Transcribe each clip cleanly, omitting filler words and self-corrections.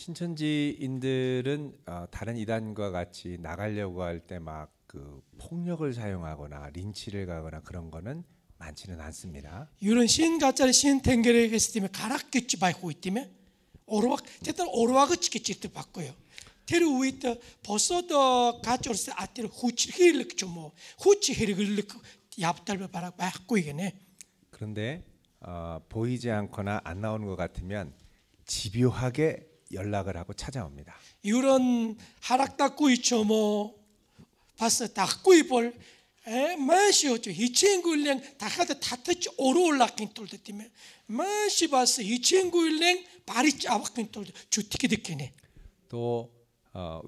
신천지인들은 다른 이단과 같이 나가려고 할 때 막 그 폭력을 사용하거나 린치를 가거나 그런 거는 많지는 않습니다. 이런 신가짜리 신탱결에 있을 때면 가락겠지 바이고 있다면 오르막 제때 오르막을 찍겠지 바꿔요. 테르 위에 벌써도 가짜로서 아테르 후치힐 좀뭐 후치힐을 얍달을 바라 바꾸고 이게네. 그런데 보이지 않거나 안 나오는 것 같으면 집요하게 연락을 하고 찾아옵니다. 이런 하락 닦고 있죠 뭐 봤어 닦고 이볼 마시오죠 이 친구일랭 다가다 다트치 오르올라킨 똘때 때문에 마시 봤어 이 친구일랭 발이 짜박힌 똘때 주티기 듣기네. 또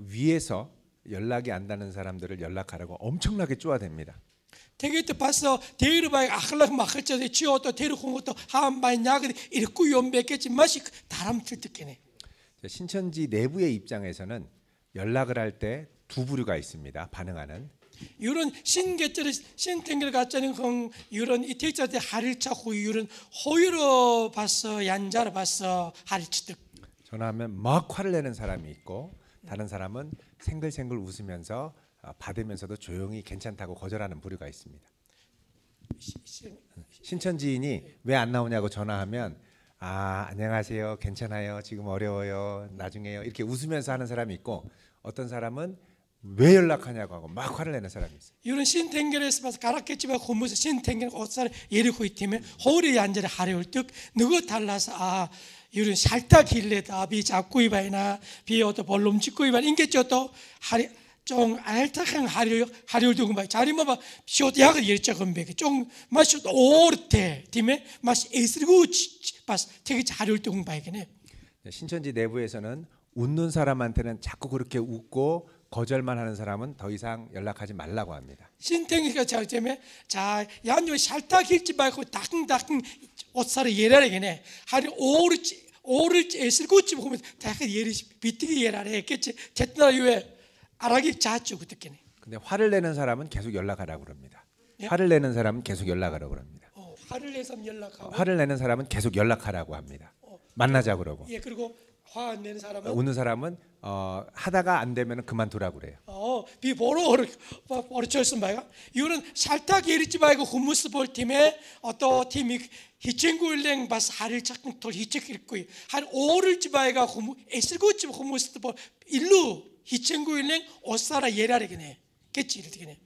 위에서 연락이 안 닿는 사람들을 연락하라고 엄청나게 쪼아댑니다. 되게 또 봤어 대의를 봐야 아클락 막을자에 지어도 대를 공것도 한바이 야그리 이렇게 연백했지 마시 다람틀 듣기네. 신천지 내부의 입장에서는 연락을 할 때 두 부류가 있습니다. 반응하는 이런 신개짜리 신탱결 가짜는 건 이런 이태자들 하릴차 후 이런 호유로 봤어 얀자로 봤어 하릴치득 전화하면 막 화를 내는 사람이 있고 다른 사람은 생글생글 웃으면서 받으면서도 조용히 괜찮다고 거절하는 부류가 있습니다. 신천지인이 왜 안 나오냐고 전화하면 안녕하세요 괜찮아요 지금 어려워요 나중에요 이렇게 웃으면서 하는 사람이 있고 어떤 사람은 왜 연락하냐고 하고 막 화를 내는 사람이 있어요. 이런 신탱결에서 봐서 가락겠지만 고무서 신탱결 옷살 예리고 있다면 허리에 앉아라 하려울 듯 누구 달라서 이런 살다 길래다 비 잡고 이바이나 비 어떤 벌놈 짓고 이바 인겠죠 또 하리 좀 알탁한 하려울 두고 봐 자리만 봐 쇼디하고 일자 건배게 좀 마시 오르테 팀에 마시 에스리고 봐서 되게 하려울 두고 봐야겠네. 신천지 내부에서는 웃는 사람한테는 자꾸 그렇게 웃고 거절만 하는 사람은 더 이상 연락하지 말라고 합니다. 신탱이가 잘 때문에 자 양념 살다 길지 말고 다흥 옷살을 예라래겠네. 하리 오를지 에스리고치 보면 다가 예리 비티기 예라래 했겠지. 제트나 왜 아라기 자주 그때겠네. 근데 화를 내는 사람은 계속 연락하라고 그럽니다. 예? 화를 내는 사람은 계속 연락하라고 합니다. 화를 내서 연락하고 화를 내는 사람은 계속 연락하라고 합니다. 만나자 그러고. 예 그리고 화 안 내는 사람은 웃는 사람은 하다가 안 되면 그만두라고 그래요. 비 보러 어르쳤음 바가 이거는 살짝 예리지 말고 후무스 볼 팀에 어떤 팀이 히친구일랭 바스 하를 찾고 돌 히치길고 한 오를지 바가 후무 에슬고치 후무스 볼 일루 히친구일랭 옷사라 예라르게네 겠지 이렇게네.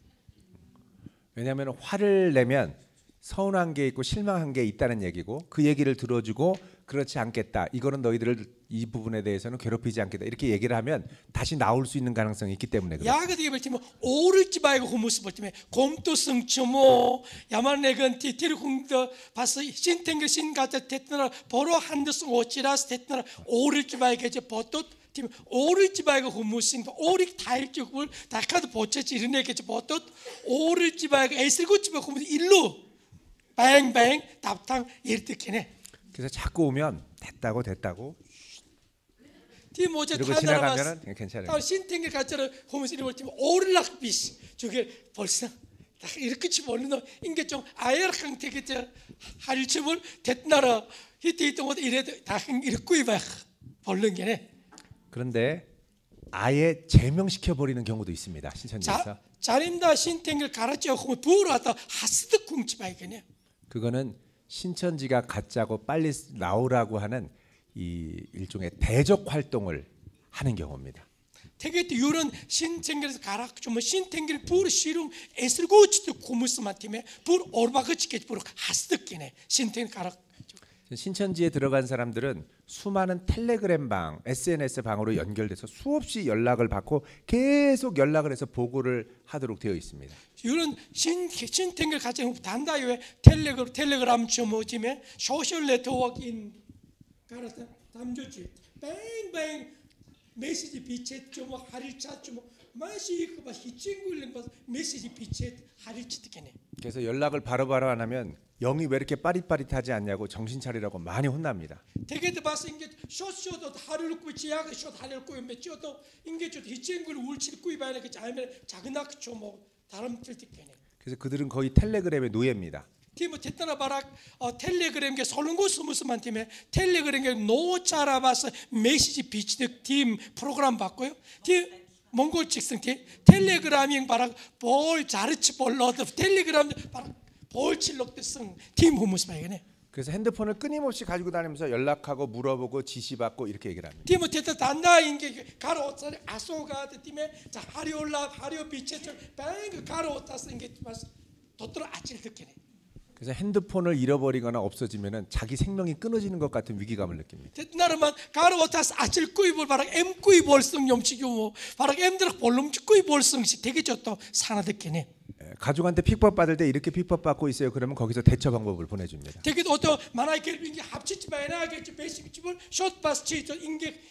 왜냐하면 화를 내면 서운한 게 있고 실망한 게 있다는 얘기고 그 얘기를 들어주고 그렇지 않겠다. 이거는 너희들을 이 부분에 대해서는 괴롭히지 않겠다. 이렇게 얘기를 하면 다시 나올 수 있는 가능성이 있기 때문에 그래요. 야가 되게 볼때면 오를지 말고 후무스 볼 때면 곰토승초모 야만내건 티르공도 봐서 신탱글 신가자 됐더라 보러 한드승 오치라스 됐더라 오를지 말겠지 보또 팀 오를지 말고 후무싱 오릭 다일적을 다카도 보채지 이르네겠지 보또 오를지 말고 에슬고치 말고 후무스 일로 뱅뱅 답탕 이르듯이네. 그래서 자꾸 오면 됐다고 팀 어제 이러고 지나가면은 괜찮아요. 신탱길 가짜로 호무스리 볼 때면 오를락 비스 저게 벌써 이렇게 치 벌는 인게 좀 아예락한 되게 할치물 됐나라 히트 있던 것도 이래도 다 이렇고 이봐 벌는 게네. 그런데 아예 제명시켜 버리는 경우도 있습니다. 신천지에서. 자린다 신탱길 가르쳐 호무 부러왔다 하스드 궁치 바이게네. 그거는 신천지가 가짜고 빨리 나오라고 하는 이 일종의 대적 활동을 하는 경우입니다. 되게 이런 신탱길에서 가락 좀 신탱길 부르 시rum 에슬고치도 고무스만 팀에 부르 오르바그치게 부르 하스득기네 신탱길 가락. 신천지에 들어간 사람들은 수많은 텔레그램 방, SNS 방으로 연결돼서 수없이 연락을 받고 계속 연락을 해서 보고를 하도록 되어 있습니다. 이런 신탱길 가짜 단다요에 텔레그램 좀 뭐지면 소셜 네트워크인 가라서 담조지 뱅뱅 메시지 비챗 좀 하릴차 좀 마시 그바 히친구일랭 바 메시지 비챗 하릴치 듣겠네. 그래서 연락을 바로바로 안 하면 영이 왜 이렇게 빠릿빠릿하지 않냐고 정신 차리라고 많이 혼납니다. 되게도 봤어 인게 쇼쇼도 하릴고 지야가 쇼 하릴고 몇쇼도 인게 저 히친구를 울치고 이바에 그 잘면 작은악 좀뭐 다른 뜻 듣겠네. 그래서 그들은 거의 텔레그램의 노예입니다. 팀은 테트나 바락 텔레그램 게 솔롱고 스무스만 팀에 텔레그램 게 노차라바스 메시지 비치득 팀 프로그램 봤고요. 팀 몽골 직승 팀 텔레그램ing 바락 볼 자르치 볼러드 텔레그램 바락 볼 칠록드 승팀 후무스 바이네. 그래서 핸드폰을 끊임없이 가지고 다니면서 연락하고 물어보고 지시받고 이렇게 얘기를 합니다. 팀은 테트 단다인 게 가로 오차리 아소가 팀에 자 하리올라 하리오 비체처 뱅 가로 오타스 인게 마스 도트로 아칠 듣게네. 그래서 핸드폰을 잃어버리거나 없어지면은 자기 생명이 끊어지는 것 같은 위기감을 느낍니다. 나르만 가로 오타스 아칠 꾸이볼 바락 엠 꾸이 볼승 염치교모 바락 엠들 볼lum치 꾸이 볼승식 되게 좋다 사나 듣게네. 가족한테 픽법받을 때 이렇게 픽법받고 있어요. 그러면 거기서 대처 방법을 보내줍니다. 되게 어떤 만화의 결빙이 합치지 마이나겠지 베이식집을 숏바스치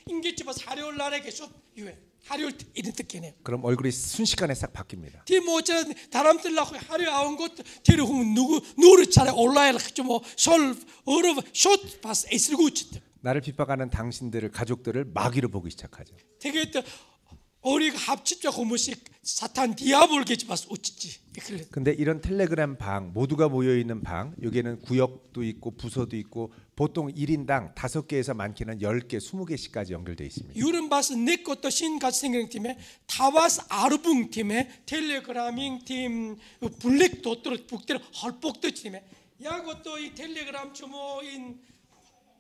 인게집을 하리올라에게 숏 유에 하리올 이런 뜻이네. 그럼 얼굴이 순식간에 싹 바뀝니다. 티모자 다람들라고 하리 아온 것 데려오면 누르 차례 올라야 좀솔 어르 숏바스 에스르구치. 나를 핍박하는 당신들을 가족들을 마귀로 보기 시작하죠. 되게 우리가 합치자 고무식 사탄 디아볼게지 마스 우치지. 근데 이런 텔레그램 방 모두가 모여 있는 방 여기에는 구역도 있고 부서도 있고 보통 1인당 5개에서 많게는 10개, 20개씩까지 연결되어 있습니다. 유른 바스 내 것도 신같이 생긴 팀에 타바스 아르붕 팀에 텔레그라밍 팀 블랙 도트로 북대로 헐복도 팀에 야것도 이 텔레그램 주모인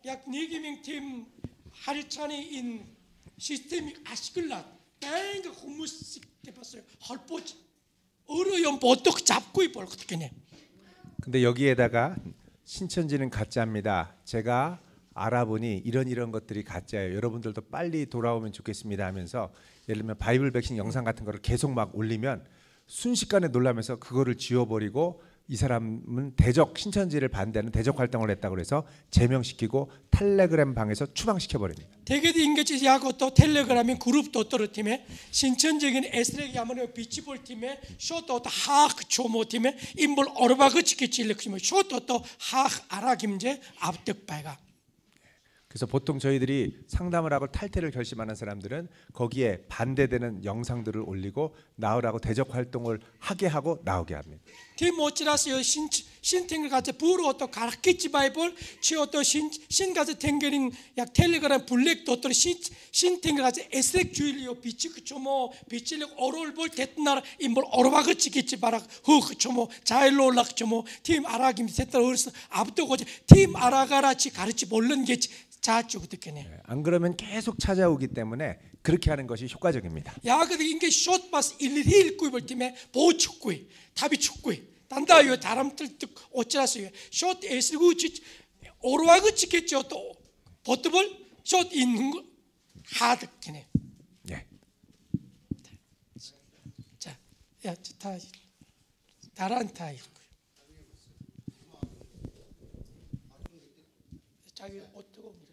약 4개명 팀 하리찬이 인 시스템이 아시글라 땡가 고무식 해봤어요. 헐뽀지 어려운 보떡 잡고 입을 어떻게 내. 근데 여기에다가 신천지는 가짜입니다. 제가 알아보니 이런 것들이 가짜예요. 여러분들도 빨리 돌아오면 좋겠습니다 하면서 예를 들면 바이블 백신 영상 같은 거를 계속 막 올리면 순식간에 놀라면서 그거를 지워버리고 이 사람은 대적 신천지를 반대하는 대적 활동을 했다고 해서 제명시키고 텔레그램 방에서 추방시켜 버립니다. 대개도 인게지 야고또 텔레그램인 그룹 도토르 팀에 신천적인 에스레기 아무래도 비치볼 팀에 쇼도 하크 초모 팀에 인볼 어르바그 지키칠레 그러면 쇼도 하크 아라김제 압득바가. 그래서 보통 저희들이 상담을 하고 탈퇴를 결심하는 사람들은 거기에 반대되는 영상들을 올리고 나오라고 대적 활동을 하게 하고 나오게 합니다. 티모치라스 신탱글 같이 부르 또 가르키치 바이볼 치오 또 신가지 탱글링 약 텔레그램 블랙 도토리 신탱글 같이 에스렉 주일리오 비치 그초모 비치력 어롤볼 됐나라 인볼 어르바그 지키치 바락 후 그초모 자일로 올락 초모 팀 아라김 세터 어르스 아부토고지 팀 아라가라치 가르치 몰른 게치 자쭉 듣겠네. 안 그러면 계속 찾아오기 때문에 그렇게 하는 것이 효과적입니다. 야, 근데 이게 숏바스 일일 꾸이볼 팀에 보축구이, 답이 축구이, 단다요 다람들 뜻 어찌라서요. 숏 에스구치 오르와그 찍겠죠. 또 버트볼 숏 있는 거 하득이네. 예. 자, 야, 다 다란타 있고. 자기 어떻게 보면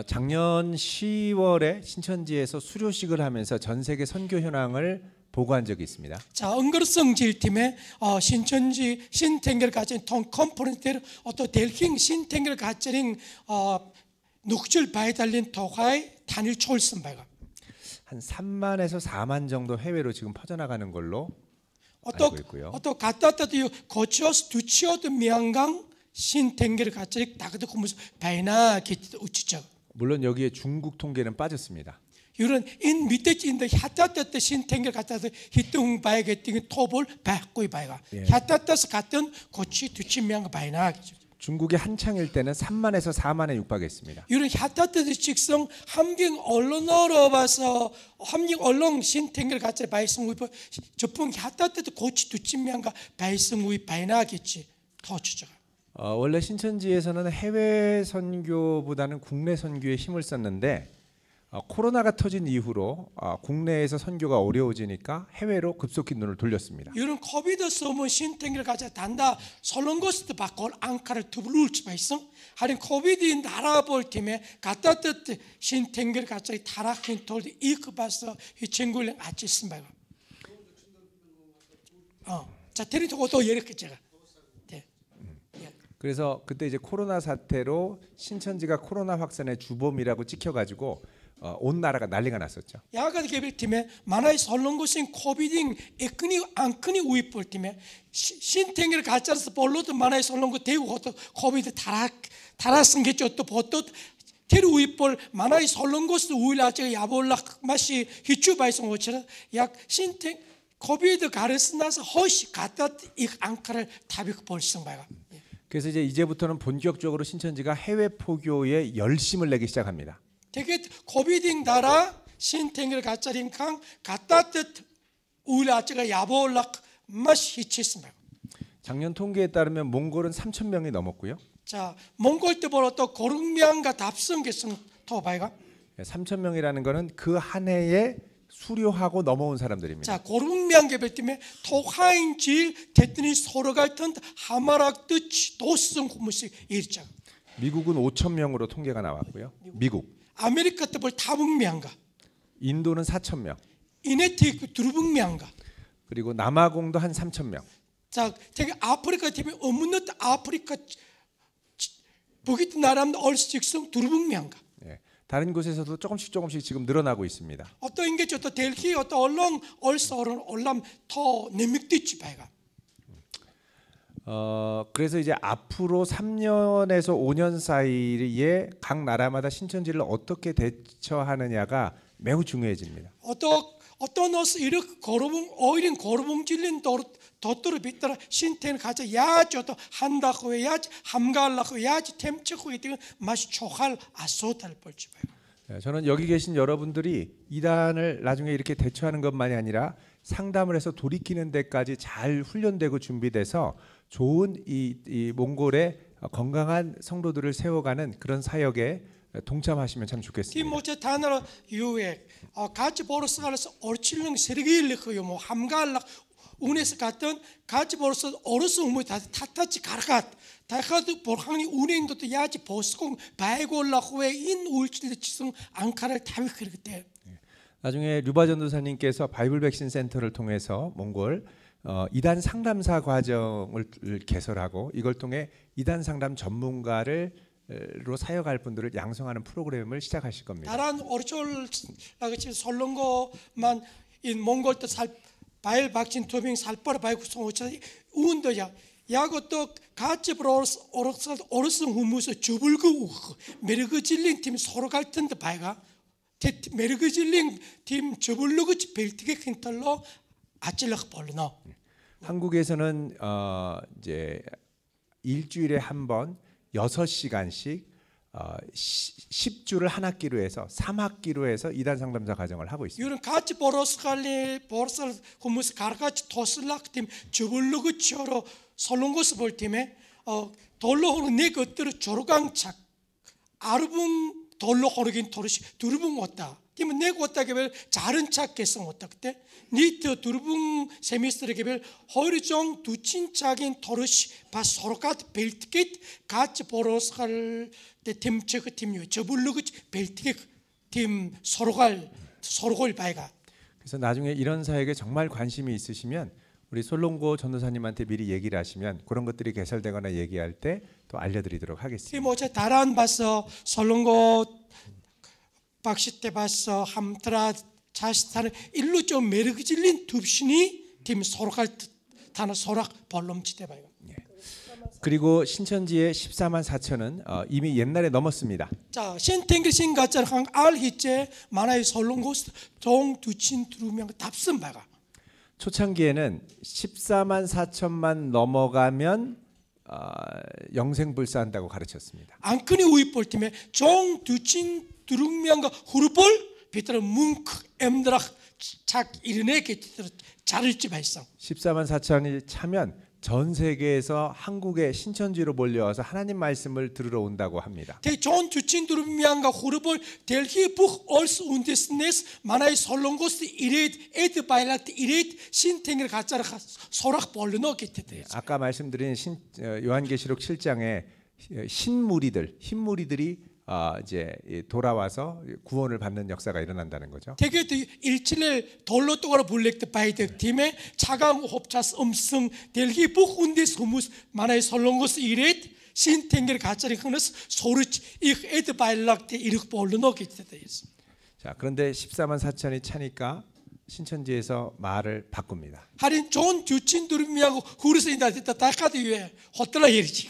작년 10월에 신천지에서 수료식을 하면서 전 세계 선교 현황을 보고한 적이 있습니다. 자, 은거성 질팀에 신천지 신탱결 가진 통 컨퍼런스를 어떤 델킹 신탱결 가진 녹줄 바에 달린 토가의 단일 초일선 바가 한 3만에서 4만 정도 해외로 지금 퍼져나가는 걸로 알고 있고요. 어떤 갔다 왔다도 거치어서 두치어도 미안강 신탱결 가진 다그도 고무서 바이나 기트 우치죠. 물론 여기에 중국 통계는 빠졌습니다. 이런 인 밑에 인데 핫따따 신탱결 갔다서 히tung 바이게 띵 토볼 바꾸이 바이가 핫따따스 같은 고치 두치 미안강 바이나 중국의 한창일 때는 3만에서 4만에 육박했습니다. 이런 핫따뜻의 직성 함경 언론으로 봐서 함경 언론 신탱글 같이 발생의 저풍 핫따뜻 고치 두침면가 발생의 바이나겠지 더 주저가. 원래 신천지에서는 해외 선교보다는 국내 선교에 힘을 썼는데 코로나가 터진 이후로 국내에서 선교가 어려워지니까 해외로 급속히 눈을 돌렸습니다. 이런 코비드 소문 신탱글 같이 단다 설렁고스트 바꿔 앙카를 두블울지 발생 하린 코비드 나라 볼 팀에 갖다 뜻 신탱글 같이 타락힌 돌이 이그 봐서 이 친구를 같이 쓴 바가. 자 테리토고 또 이렇게 제가. 그래서 그때 이제 코로나 사태로 신천지가 코로나 확산의 주범이라고 찍혀가지고 온 나라가 난리가 났었죠. 야가 개별팀에 만화의 설렁고신 코비딩 에크니 안크니 우입볼 팀에 신탱을 가짜서 볼로도 만화의 설렁고 대구 것도 코비드 달았은 게 또 보또 테루 우입볼 만화의 설렁고스 우일아제 야볼락 맛이 히추 발송 오처럼 약 신탱 코비드 가르스 나서 허시 갖다 이 앙카를 타비크 볼성 바가. 그래서 이제부터는 본격적으로 신천지가 해외 포교에 열심을 내기 시작합니다. 되게 코비딩 나라 신탱을 가짜린 강 갖다 뜻 우일아제가 야볼락 맛이 히치스니다. 작년 통계에 따르면 몽골은 3천 명이 넘었고요. 자, 몽골 때보다 또 고릉명과 답성계성 더 봐이가. 3천 명이라는 거는 그 한 해에 수료하고 넘어온 사람들입니다. 자, 고릉명 개별 때문에 토하인질 대더니 서로 같은 하마락 뜻 도성 후무식 일장. 미국은 5천 명으로 통계가 나왔고요. 미국. 아메리카 때볼 타북명가. 인도는 4천 명. 이네티크 두루북명가. 그리고 남아공도 한 3천 명. 자, 되게 아프리카 때문에 없는 아프리카 북이 나라는 얼스직성 두루북명가. 예. 다른 곳에서도 조금씩 지금 늘어나고 있습니다. 어떤 게 저도 델히 어떤 얼렁 얼서런 얼람 더 내믹듯이 봐가. 그래서 이제 앞으로 3년에서 5년 사이에 각 나라마다 신천지를 어떻게 대처하느냐가 매우 중요해집니다. 어떤 옷 이렇게 거르봉 어이린 거르봉 질린 도토를 빗더라 신태는 가자 야저도 한다고 해야지 함가하려고 해야지 템치고 이때 맛이 초할 아소탈 볼지 봐요. 저는 여기 계신 여러분들이 이단을 나중에 이렇게 대처하는 것만이 아니라 상담을 해서 돌이키는 데까지 잘 훈련되고 준비돼서 좋은 이 몽골의 건강한 성도들을 세워가는 그런 사역에 동참하시면 참 좋겠습니다. 티모체 단어로 유액 같이 보러서 가서 얼칠릉 세르기일르고요 뭐 함가할락 운에서 갔던 같이 보러서 어르스 우무 다 타타치 가라갓 다카도 보항이 운행도 또 야지 보스공 바이골라고에 인 울칠르치성 앙카를 타위 그때. 나중에 류바 전도사님께서 바이블 백신 센터를 통해서 몽골 이단 상담사 과정을 개설하고 이걸 통해 이단 상담 전문가를 로 사역할 분들을 양성하는 프로그램을 시작하실 겁니다. 다른 어르철라고 설렁거만 인 몽골 때살 바일 박진 토빙 살바르 바이고 송오차 우운도야 야고또 같이 어르스 후무서 주불고 메르그 질린 팀 서로 갈텐데 바이가 메르그 질린 팀 주불르고 벨티게 킨털로 아찔럭 벌르노. 한국에서는 이제 일주일에 한 번 6시간씩 10주를 한 학기로 해서 3학기로 해서 이단 상담사 과정을 하고 있습니다. 이런 같이 보러스칼리 보러스 후무스 가르같이 토슬락 팀 주불르고 치어로 설롱고스 볼 팀에 돌로 호르 네 것들을 조르강착 아르붕 돌로 호르긴 토르시 두르붕 왔다. 팀은 네 왔다 개별 자른 착 개성 왔다 그때 니트 두르붕 세미스터 개별 허리종 두친착인 토르시 바 서로갓 벨트켓 같이 보러스칼 팀 체크 팀요 저불르고 벨트켓 팀 서로갈 바이가. 그래서 나중에 이런 사역에 정말 관심이 있으시면 우리 솔롱고 전도사님한테 미리 얘기를 하시면 그런 것들이 개설되거나 얘기할 때 또 알려드리도록 하겠습니다. 티모체 다란 봤어 설렁고 박시 때 봤어 함트라 자스타는 일로 좀 매력 질린 둡신이 팀 서로갈 단어 소락 벌럼치대 봐요. 그리고 신천지의 14만 4천은 이미 옛날에 넘었습니다. 자, 신탱글 신가짤 한 알히제 만화의 설렁고스 동 두친 두루명 답선 바가. 초창기에는 14만 4천만 넘어가면 영생불사한다고 가르쳤습니다. 안끈이 우입볼 팀에 종 두친 두릉명과 후르볼 비트를 뭉크 엠드락 착 이르네 게티로 자를지 발상 14만 4천이 차면 전 세계에서 한국의 신천지로 몰려와서 하나님 말씀을 들으러 온다고 합니다. 대존 두친 두릉명과 후르볼 델히 북 얼스 운데스네스 만화의 설렁고스 이레드 에드 바일라트 이레드 신탱을 가짜라 소락 벌르노 게티데 아까 말씀드린 요한계시록 7장에 흰무리들이 이제 돌아와서 구원을 받는 역사가 일어난다는 거죠. 되게 일칠을 돌로 또가로 불렉트 바이드 팀에 차강 홉차스 음성 델히 북 운데스 후무스 만화의 설렁고스 이레드 신탱을 가짜리 흐느스 소르치 이 에드 바일라트 이르 벌르노 게티데 자, 그런데 14만 4천이 차니까 신천지에서 말을 바꿉니다. 하린 존 두친 두릉명하고 후르스 인다됐다 다카드 위에 호텔라 예리지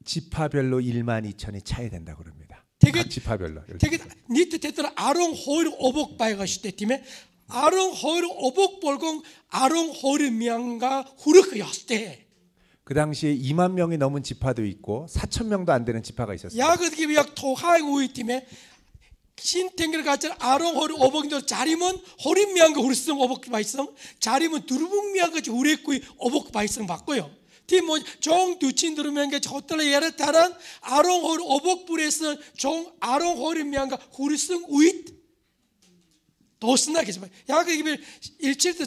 지파별로 1만 2천이 차야 된다고 그럽니다. 되게 각 지파별로. 되게 니트 때더라 아롱 호일 오복 바이가 시대 팀에 아롱 호일 오복 볼공 아롱 호일 명가 후르크 였대. 그 당시에 2만 명이 넘은 지파도 있고 4천 명도 안 되는 지파가 있었어요. 야그게 약 토하이 우이 팀에 신탱글 같은 아롱 호일 오복도 자리면 호일 명가 후르성 오복 바이성 자리면 두루북 명가 우레꾸이 오복 바이성 받고요. 팀뭐 종 두친 들으면 게 저들을 예를 따른 아롱 호일 오복불에서 종 아롱 호일 명가 후르성 우잇 도스나게 야그 이게 일칠때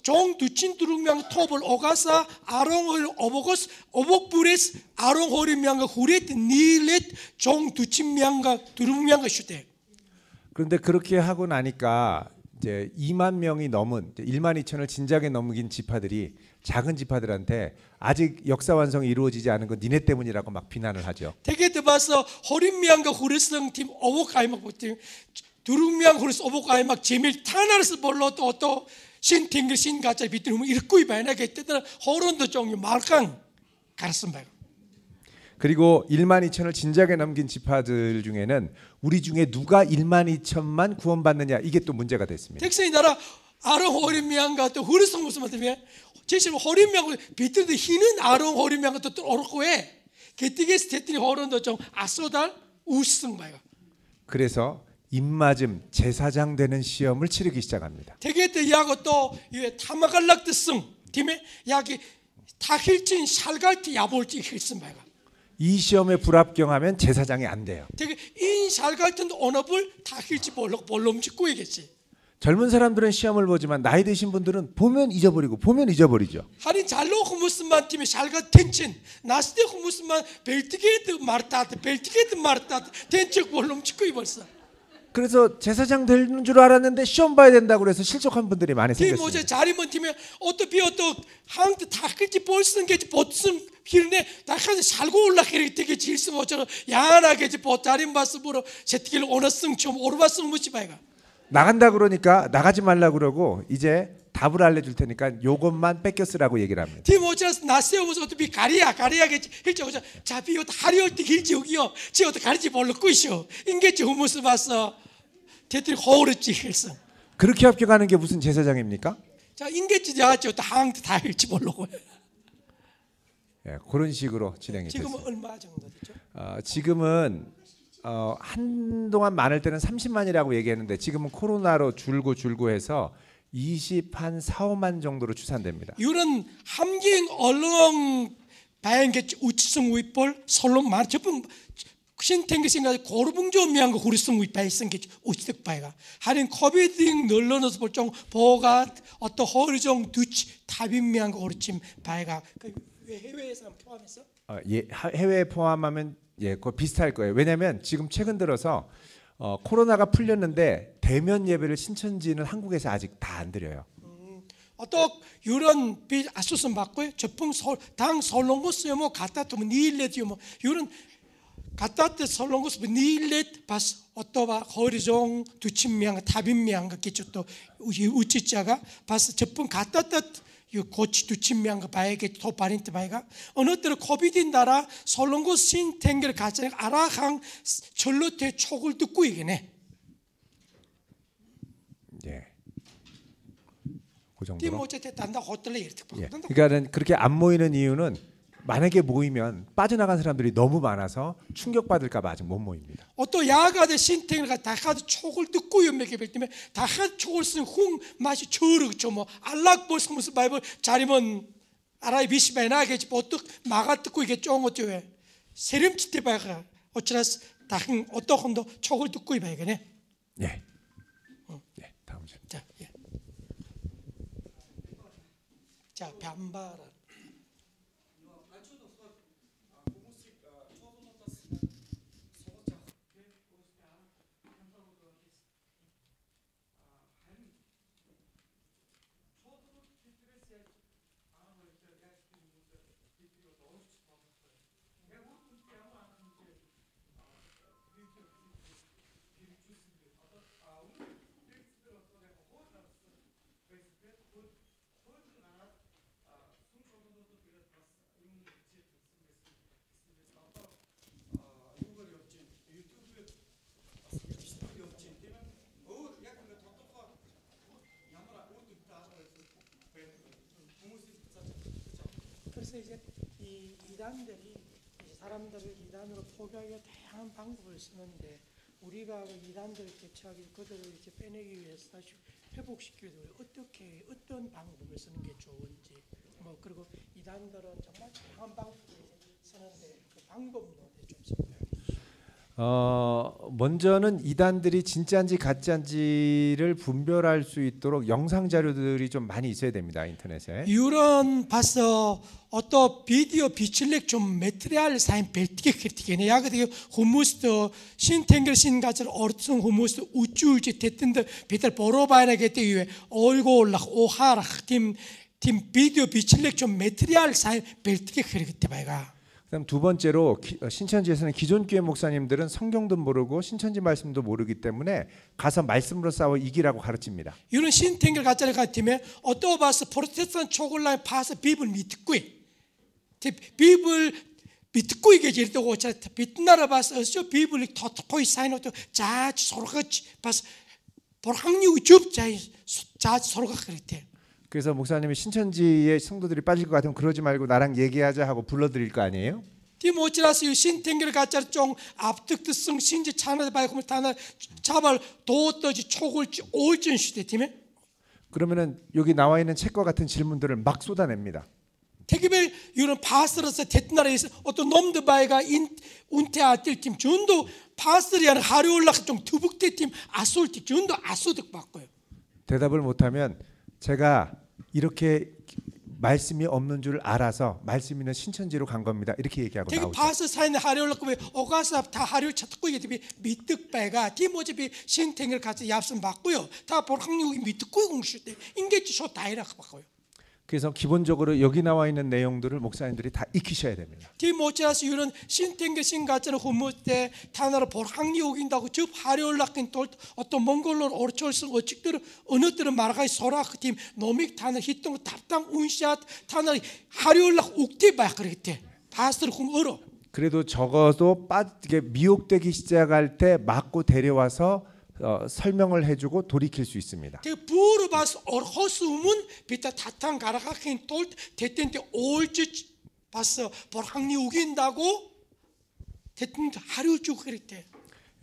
종 두친 두릉명 톱을 오가사 아롱 호일 오복스 오복불에서 아롱 호일 명가 후렛 니렛 종 두친 명가 두릉명가 슈대. 그런데 그렇게 하고 나니까 이제 2만 명이 넘은 1만 2천을 진작에 넘긴 지파들이 작은 지파들한테 아직 역사 완성이 이루어지지 않은 건 니네 때문이라고 막 비난을 하죠. 되게 들어서 호림명과 후르성 팀 오복아이막 팀 두릉명 후르스 오복아이막 제밀 타나르스 볼로 또 신탱글 신가짜 비트르면 읽고 이바나게 때들 호론도 종류 말강 가르슨 바요. 그리고 1만 2천을 진작에 넘긴 지파들 중에는 우리 중에 누가 1만 2천만 구원받느냐 이게 또 문제가 됐습니다. 텍스이 나라 아롱 호림명과 또 후르성 무슨 말이야? 제시로 호림명을 비트르도 희는 아롱 호림명과 또 어렵고에 게티게스 테트니 호론도 좀 아소달 우승 바요. 그래서 입맞음 제사장 되는 시험을 치르기 시작합니다. 되게 때 야고 또 이게 타마갈락드 승 팀에 야기 타힐진 샬갈티 야볼티 힐슨 바요. 이 시험에 불합격하면 제사장이 안 돼요. 되게 인 샬갈튼 언어불 타힐지 볼롬 짓고 얘기지. 젊은 사람들은 시험을 보지만 나이 드신 분들은 보면 잊어버리고 보면 잊어버리죠. 하린 잘로 후무스만 팀에 샬갈 텐친 나스데 후무스만 벨티게트 마르타트 벨티게트 마르타트 텐책 볼롬 짓고 벌써. 그래서 제사장 되는 줄 알았는데 시험 봐야 된다고 그래서 실족한 분들이 많이 팀 생겼습니다. 모자 자리면 팀에 어떻게 항트 타클지 볼슨 게지 보슨 hirne 다카지 살고 올라가게 되게 질수 모처럼 야나게지 보자린 바스부로 제티길 오너승 좀 오르바승 무시바이가 나간다 그러니까 나가지 말라 그러고 이제 답을 알려줄 테니까 요것만 뺏겨 쓰라고 얘기를 합니다. 티모자스 나세오무서 어떻게 가리야게지 hil지 자비요 하리올 때 hil지 여기요 지 어떻게 가리지 몰랐고 있어 인게지 후무스 봤어 대들이 호르지 hil성 그렇게 합격하는 게 무슨 제사장입니까? 자 인게지 야지 어떻게 항트 다 hil지 모르고 예, 그런 식으로 진행이 지금은 됐어요. 얼마 정도 됐죠? 지금은 한동안 많을 때는 30만이라고 얘기했는데 지금은 코로나로 줄고 해서 24, 5만 정도로 추산됩니다. 이런 함경 얼렁 바행게 우치성 위볼 설롬 말 접은 신탱게싱가 고르붕조 미한거 후르성 위바이성 게 우치득 바이가 하는 코비딩 늘러너서 볼정 보가 어떤 허리정 두치 타빈 미한거 오르침 바이가 해외에서 포함해서 예, 해외에 포함하면 예, 그거 비슷할 거예요. 왜냐하면 지금 최근 들어서 코로나가 풀렸는데 대면 예배를 신천지는 한국에서 아직 다 안 드려요. 어떤 이런 비 아수선 받고요. 저풍 당 설렁고스요 뭐 갖다 두면 니일렛이요 뭐 이런 갖다 때 설렁고스 니일렛 바스 어떠바 거리종 두침명 타빈명 같겠죠 또 우치자가 바스 저풍 갖다 때 고치 두침명가 바에게 토파린트 바이가 어느 때는 코비딘 나라 설렁고 신탱글 가정 아라항 절로태 촉을 듣고 이게네. 예. 그 정도로. 디모체 단다 호텔에 이렇게 예. 그러니까는 그렇게 안 모이는 이유는 만약에 모이면 빠져나간 사람들이 너무 많아서 충격받을까 봐 아직 못 모입니다. 어떤 야가의 신탱을 다 가도 촉을 듣고 연맥에 뵐 때면 다 가도 촉을 쓰는 흥 맛이 저르죠. 뭐 알락 볼스 무슨 바이블 자리면 알아이 비시바에 나겠지. 보통 마가 듣고 이게 쫑 어쩌 왜 세림치 때 봐가 어쩌라스 다흥 어떤 혼도 촉을 듣고 이봐야겠네. 예. 예. 다음 주. 자, 예. 자, 반발은 그래서 이제 이 이단들이 사람들을 이단으로 포교하기 다양한 방법을 쓰는데 우리가 이단들을 대처하기 그들을 이제 빼내기 위해서 다시 회복시키기 위해 어떻게 어떤 방법을 쓰는 게 좋은지 뭐 그리고 이단들은 정말 다양한 방법을 쓰는데 그 방법론에 좀 설명해 주시죠. 먼저는 이단들이 진짜인지 가짜인지를 분별할 수 있도록 영상 자료들이 좀 많이 있어야 됩니다. 인터넷에. 이런 봐서 어떤 비디오 비출렉 좀 메트리알 사인 벨티게 크리티게네 야그되게 후무스도 신탱글 신가절 어르슨 후무스도 우쭈우지 됐던데 비틀 보러바이나게 때에 얼굴락 오하락 팀 비디오 비출렉 좀 메트리알 사인 벨티게 크리티게 바이가 그다음 두 번째로 신천지에서는 기존 교회 목사님들은 성경도 모르고 신천지 말씀도 모르기 때문에 가서 말씀으로 싸워 이기라고 가르칩니다. 이런 신탱글 가짜를 같으면 어떤 봐서 프로테스탄 초골라에 봐서 비블 믿고 비블 믿고 이게 제일도 어차 빛나라 봐서 어서 비블이 토토이 사이노도 자 서로가 봐서 보랑류 줍자 서로가 그랬대. 그래서 목사님이 신천지의 성도들이 빠질 것 같으면 그러지 말고 나랑 얘기하자 하고 불러드릴 거 아니에요? 디모치라스 신탱글 가짜를 좀 압득득성 신지 차나 바이고 타나 자발 도떠지 초골지 올전 시대 팀에 그러면은 여기 나와 있는 책과 같은 질문들을 막 쏟아냅니다. 태기벨 이런 파스러서 대나라에서 어떤 놈들 바이가 운태아뜰 팀 전도 파스리아는 하려올락 좀 투북대 팀 아솔티 전도 아소득 바꿔요. 대답을 못하면 제가 이렇게 말씀이 없는 줄 알아서 말씀 있는 신천지로 간 겁니다. 이렇게 얘기하고 되게 나오죠. 파스 사이는 하려올락 왜 어가서 다 하려 찾고 이게 되게 미득배가 디모집이 신탱을 가서 얍선 바꾸요. 다 보랑육이 미득고 공실 때 인게지 쇼 다이락 바꿔요. 그래서 기본적으로 여기 나와 있는 내용들을 목사님들이 다 익히셔야 됩니다. 디모치라스 이런 신탱게 신가짜는 후무 때 타나로 보랑이 오긴다고 즉 하려올락긴 또 어떤 몽골로 어쩔수 어찌들 어느들은 말아가이 소라크 팀 노믹 타나 히똥 답당 운샷 타나 하려올락 욱대봐 그랬대. 바스를 쿵 얼어. 그래도 적어도 빠지게 미혹되기 시작할 때 맞고 데려와서 설명을 해주고 돌이킬 수 있습니다. 부르 봐서 허수문 비타 타탄 가라가긴 또 대ten때 올지 봤어 보랑이 우긴다고 대ten 하루 쭉 그랬대.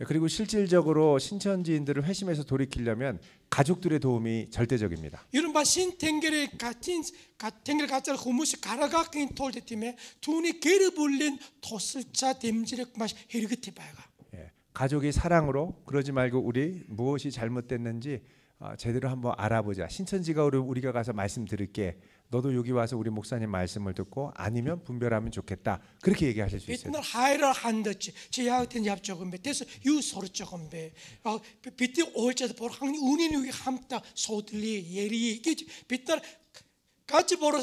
그리고 실질적으로 신천지인들을 회심해서 돌이키려면 가족들의 도움이 절대적입니다. 이런 바 신탱겔의 같은 탱겔 가짜를 고무시 가라가긴 톨 대팀에 돈이 개를 불린 토슬자 댐지력 맛 헤르그테 바가. 가족이 사랑으로 그러지 말고 우리 무엇이 잘못됐는지 제대로 한번 알아보자. 신천지가 우리가 가서 말씀 들을게. 너도 여기 와서 우리 목사님 말씀을 듣고 아니면 분별하면 좋겠다. 그렇게 얘기하실 수 있어요. 빛날 하이라 한듯이 제야한테 yap적은 배. 그래서 유소르적은 배. 빛이 올자도 보러 항니 운인이 함다 소들리 예리 이게 빛날 같이 보러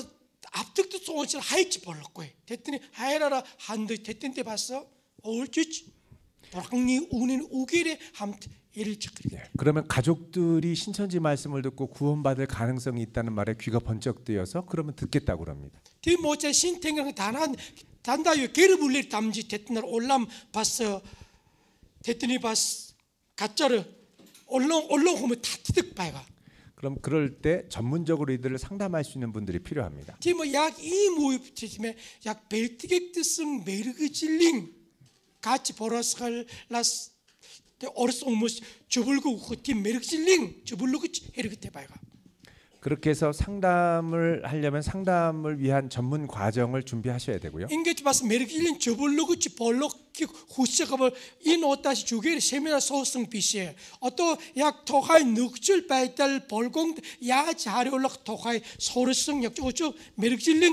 앞득도 소원실 하이치 벌렀고 됐더니 하이라라 한듯 됐던 때 봤어. 올지 보랑니 운인 우길에 함트 그러면 가족들이 신천지 말씀을 듣고 구원받을 가능성이 있다는 말에 귀가 번쩍 뜨여서 그러면 듣겠다고 합니다. 디모체 신탱을 단다요 게르불릴 담지 됐날 올람 봤어 됐더니 봤 가짜를 얼렁 하면 다 티득 봐가. 그럼 그럴 때 전문적으로 이들을 상담할 수 있는 분들이 필요합니다. Тийм яг ийм үе тийм ээ яг бэлтгэгдсэн мэрэгжлийн гач боросгалаас орос хүмүүс зөвлөгөө өгөх тийм мэрэгжлийн зөвлөгөж хэрэгтэй байгаа. 그렇게 해서 상담을 하려면 상담을 위한 전문 과정을 준비하셔야 되고요. Ингэж бас мэрэгжлийн зөвлөгөж болгохыг хүсэж байгаа бол энэ удаас зүгээр семинар суусан биш ээ. Одоо яг тухай нөхцөл байдал болгонд яаж хариулах тухай сурсан яг зөв мэрэгжлийн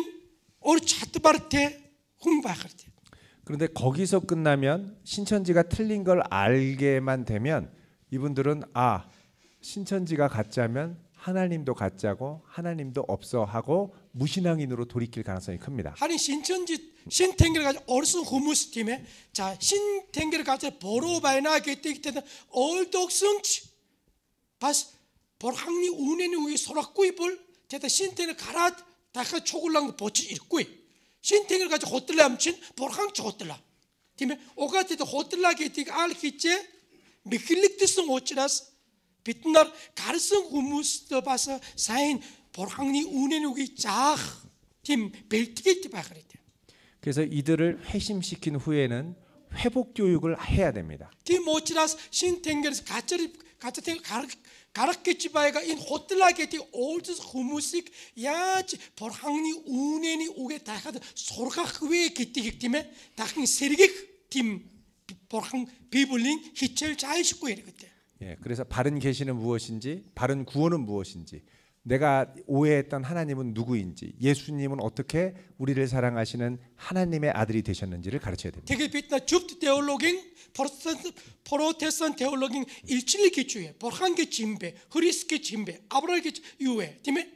өөр чадвартай хүн байх хэрэгтэй. 그런데 거기서 끝나면 신천지가 틀린 걸 알게만 되면 이분들은 아, 신천지가 가짜면 하나님도 가짜고 하나님도 없어 하고 무신앙인으로 돌이킬 가능성이 큽니다. 하긴 신탱기를 가지고 어르신 후무스 팀에 자 신탱기를 가지고 보러 봐야 겠기 때문에 얼독성치 바스 보랑니 운에는 위에 소락구이 볼 대다 신탱을 갈아 다가 초골랑 보치 읽고 신탱기를 가지고 호텔라 함친 보랑 호텔라 팀에 오가테도 호텔라 겠기 알키체 미킬릭드성 오치라스 빛날 가르성 후무스도 봐서 사인 보랑니 운에누기 작팀 벨티게티 바그랬대. 그래서 이들을 회심시킨 후에는 회복 교육을 해야 됩니다. 팀 오치라스 신탱게르스 가짜탱 가르겠지 바이가 인 호텔라게티 올드 후무식 야지 보랑니 운에니 오게 다가도 소르가흐웨 기티기 팀에 다긴 세리게 팀 보랑 비블링 히첼 자이식고 이랬대. 예, 그래서 바른 계시는 무엇인지, 바른 구원은 무엇인지, 내가 오해했던 하나님은 누구인지, 예수님은 어떻게 우리를 사랑하시는 하나님의 아들이 되셨는지를 가르쳐야 됩니다. 되게 빛나 줍트 테올로깅 프로테스탄 테올로깅 일칠리기 주에 보한게 진배, 흐리스게 진배, 아브라게 유에 팀에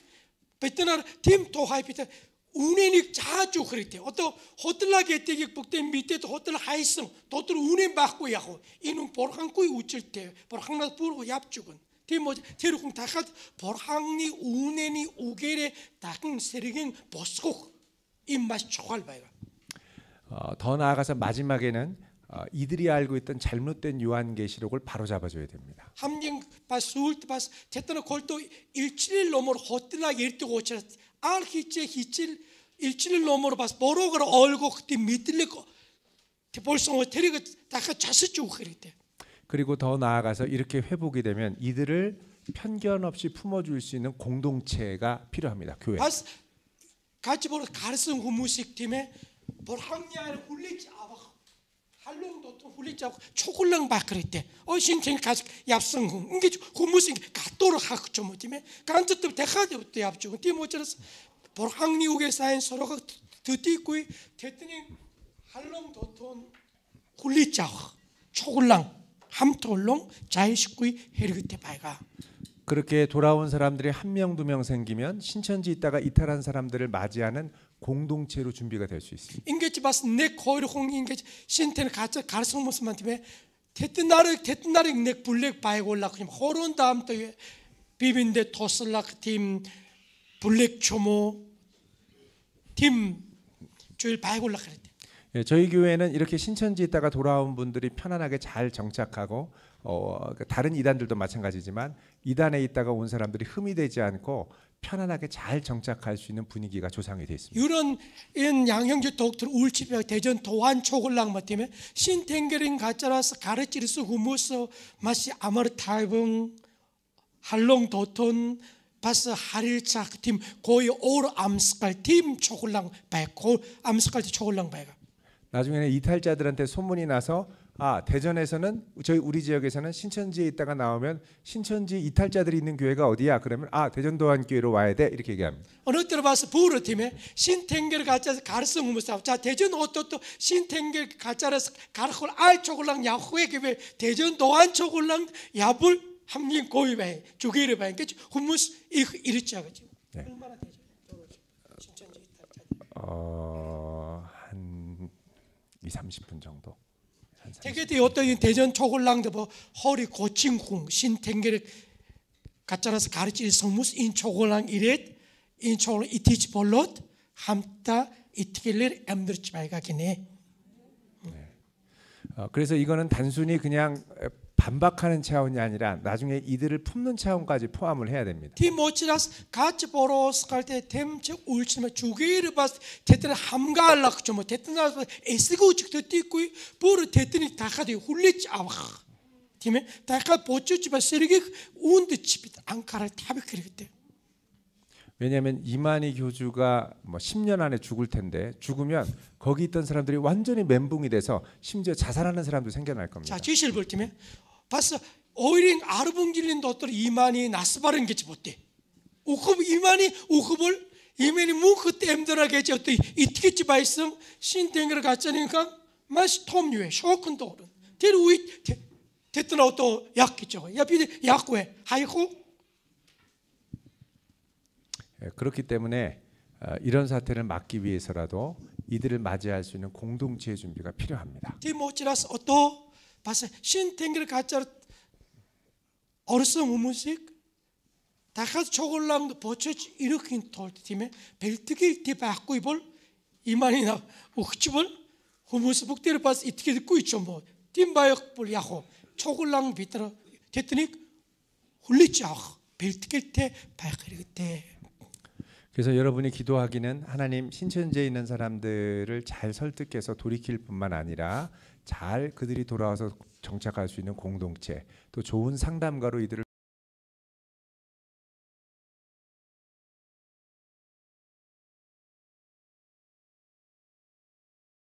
베트나 팀 토하이 비타 운행이 자주 그랬대. 어떤 호텔라게 되게 복된 밑에도 호텔 하이성 도들 운행 받고 야고 이는 보한꾸이 우칠 때 보한나 부르고 얍죽은 팀뭐지 테르콩 다가 보한니 운행이 우게레 다근 세르긴 보스고 입맛 초갈 봐요. 더 나아가서 마지막에는 이들이 알고 있던 잘못된 요한계시록을 바로 잡아줘야 됩니다. 함경 바술트 바스 제때는 골도 일칠 넘어 호텔라게 일뜨고 오치라 알히체 히칠 일칠 넘어로 봐서 보로그로 얼고 그때 밑들리고 벌써 데리고 다가 자스쭉 그랬대. 그리고 더 나아가서 이렇게 회복이 되면 이들을 편견 없이 품어줄 수 있는 공동체가 필요합니다. 교회. 바스 같이 보러 가르슨 후무식 팀에 뭘 항야를 훌리지 아바 할롱도 또 훌리지 않고 초골랑 막 그랬대. 신청 가서 얍성 이게 후무식 갖도록 하고 좀 팀에 간뜻도 대가대부터 얍주고 팀어처럼 보랑니우게 쌓인 서로가 듣고 됐더니 할롱 도톤 훌리자 초골랑 함톨롱 자의식구이 헤르그테 바이가 그렇게 돌아온 사람들이 한 명, 두 명 생기면 신천지 있다가 이탈한 사람들을 맞이하는 공동체로 준비가 될 수 있습니다. 인게지 봤어 내 거의로 홍 인게지 신테는 가짜 가르성 모습만테 테트나르 내 블랙 바이고 올라 그냥 호론 다음 또 비빈데 토슬락 팀 블랙 초모 팀 주일 바이고 올라 그랬대. 예, 저희 교회는 이렇게 신천지 있다가 돌아온 분들이 편안하게 잘 정착하고 다른 이단들도 마찬가지지만 이단에 있다가 온 사람들이 흠이 되지 않고 편안하게 잘 정착할 수 있는 분위기가 조성이 되어 있습니다. 이런 양형주 독들 울치뼈 대전 도안 초골랑 맞으면 신탱게린 가짜라서 가르치르스 후무스 마시 아마르 타이붕 할롱 도톤 바스 하릴착 팀 고이 오르 암스칼 팀 초골랑 바이고 암스칼 팀 초골랑 바이가 나중에는 이탈자들한테 소문이 나서 대전에서는 우리 지역에서는 신천지에 있다가 나오면 신천지 이탈자들이 있는 교회가 어디야? 그러면 대전도안교회로 와야 돼 이렇게 얘기합니다. 어느 때로 봐서 부르 팀에 신탱게를 가짜서 가르성 후무스 자 대전 어떠또 신탱게 가짜라서 가르콜 알초골랑 야후에 교회 대전도안 초골랑 야불 함린 고이바이 주기를 봐니까 후무스 이르지 하겠지. 얼마나 되죠? 신천지 이탈자들. 한 2-30분 정도. 대개도 어떤 대전 초골랑도 뭐 허리 고칭쿵 신탱게를 가짜라서 가르칠 성무스 인 초골랑 이랬 인 초골랑 이티치 볼롯 함타 이티겔레 엠드르치 바이가기네. 그래서 이거는 단순히 그냥 반박하는 차원이 아니라 나중에 이들을 품는 차원까지 포함을 해야 됩니다. Тимочрас 같이 보러 갈 때 템체 울치면 주기를 봤을 때 때는 함가할락 좀 때때나 애쓰고 죽도 뛰고 보르 때때니 다가디 훌리지 아와 팀에 다가 보초집에 쓰레기 운드 집이 안카를 답이 그랬대. 왜냐하면 이만희 교주가 뭐 10년 안에 죽을 텐데 죽으면 거기 있던 사람들이 완전히 멘붕이 돼서 심지어 자살하는 사람도 생겨날 겁니다. 자, 지시를 볼 때면 봤어. 오히려 아르봉질린 도들 이만희 나스바른 게지 못돼. 오급 이만희 오급을 이만희 무그 땜들하게지 어때 이티겠지 바이성 신땡을 갖자니까 마시 톰유에 쇼큰 도른. 들 우이 됐더나 또 약겠죠. 야비데 약왜 하이고 그렇기 때문에 이런 사태를 막기 위해서라도 이들을 맞이할 수 있는 공동체의 준비가 필요합니다. 디모치라스 어또 봤어 신탱기를 갖자 어르스 무무식 다가서 초골랑도 버쳐 이렇게 돌팀에 벨트길 뒤 받고 입을 이만이나 욱집을 후무스 북대를 봤어 이렇게 듣고 있죠 뭐 팀바역 볼 야호 초골랑 비틀어 됐더니 훌리지 않고 벨트길 때 발그리게 그래서 여러분이 기도하기는 하나님 신천지에 있는 사람들을 잘 설득해서 돌이킬 뿐만 아니라 잘 그들이 돌아와서 정착할 수 있는 공동체 또 좋은 상담가로 이들을